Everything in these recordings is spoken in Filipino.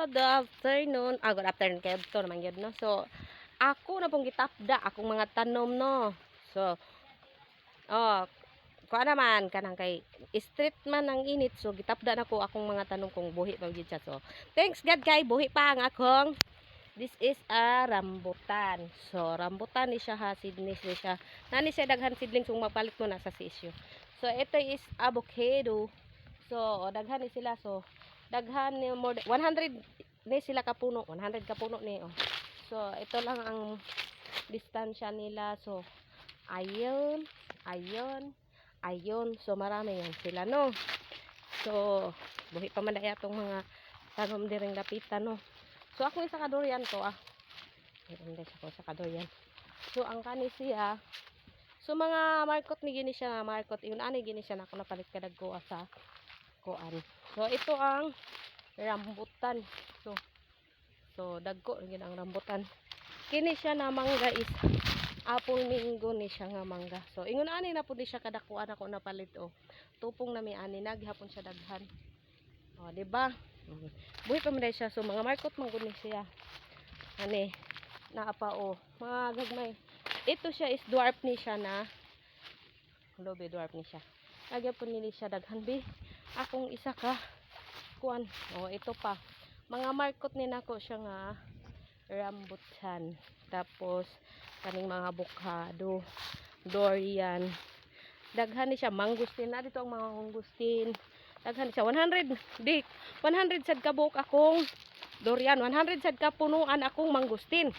good afternoon. Good afternoon kayo to naman yun, no? So, ako na pong gitapda akong mga tanom, no? So, kuha naman kanang kay street man ang init, so gitapda na ko akong mga tanom kung buhi pa gyud siya. So, thanks God kay buhi pa ang akong this is a rambutan. So, rambutan ni siya ha, seedlings ni siya. Nani siya daghan seedlings kung mapalit mo na sa issue. So, ito is avocado. So, daghan ni sila. So, daghan ni more 100 ni sila kapuno, 100 kapuno ni. Oh. So, ito lang ang distansya nila. So, ayun, ayun, ayun. So, marami yan sila, no? So, buhi pa man daya itong mga tanom diring lapitan, no? So, ako isa ka durian to, hindi ako sa kadurian. So, ang kani siya, so, mga markot ni gini siya, markot, yun, ani gini siya na ako napalit kadag ko sa kuan. So, ito ang rambutan. So dagko yun ang rambutan. Kini siya na mangga is apple mango ni siya nga mangga. So, ingon ani na pud siya kadakuan ako napalit, Tupong na mi ani naghapon siya daghan. Di ba? Buhi pa man siya. So, mga markot man gud ni siya. Ani naa pa mga gagmay. Ito siya is dwarf ni siya na lobe dwarf ni siya. Lagyan po nili siya daghan bi. Akong isa ka kuan. Ito pa. Mga markot ni nako siya nga rambutan. Tapos kaning mga avocado, durian. Daghan ni siya mangustin. Na dito ang mga mangustin. Daghan ni siya 100 di 100 sad ka buok akong durian, 100 sad ka punuan akong mangustin.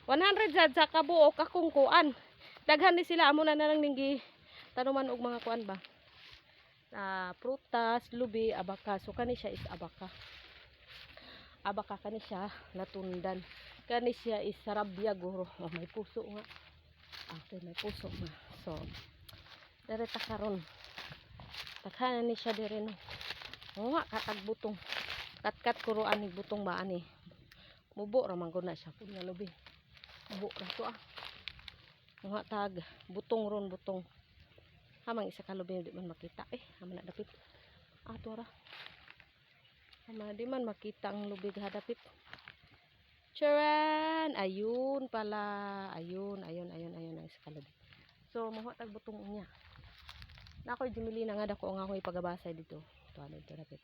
100 sad sa kabuok akong kuan. Daghan ni sila amo na lang ning tanuman og mga kuan ba. Prutas, lubi, abaka. So kani siya is abaka. Abaka kani siya natundan. Kani siya is sarabya guro. May puso nga. Okay, may puso nga. So, dere ta karon. Takhanan ni siya dire, no. Nga katag butong. Kat-kat kuro ani butong ba ani. Mubo ra man gud na siya kun nga lubi. Mubo ra to Nga tag butong ron butong. Hamang isa ka lubi di man makita haman na dapit. Tora. Haman di man makita ang lubi hadapit. Charan! Ayun pala. Ayun ang isa ka lubi. So, mahuwa tag butong niya. Nakoy jimili na nga dako nga ako ipagabasay dito. Ito dito dapit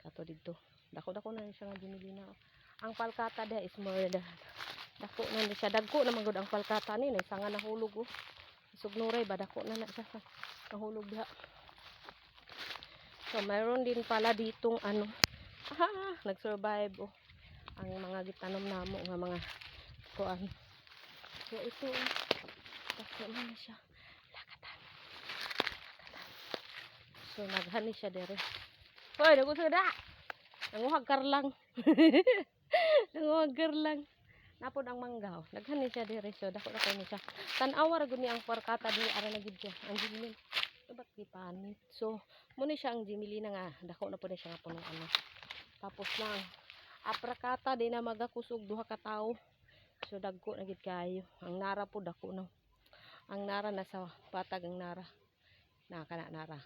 Kato dito. Dako na siya nga jimili na. Ang palkata dia is more dako na siya. Dagko na magud ang palkata ni isa nga nahulog Sugnuray ba dako na siya nahulog diha. So mayroon din pala ditong nag-survive ang mga gitanom namo nga mga kuan. So ito dako na siya. Lakatan. So naghani siya dire. Hoy, dako sada. Nanguhagkar lang. Nanguhagkar lang. Napod ang mangga. Daghan ni siya dire. So dako ni siya. Tan-awa ra gud ni ang parkata di ara na gid siya. Ang jimilin. Ba't di panit? So muna siya ang jimilin nga dako na pud siya nga punuan. Tapos lang aprakata di na magakusog duha ka tawo. So dagko na gid kayo. Ang nara pud dako na. Ang nara nasa patag ang nara. Kana nara.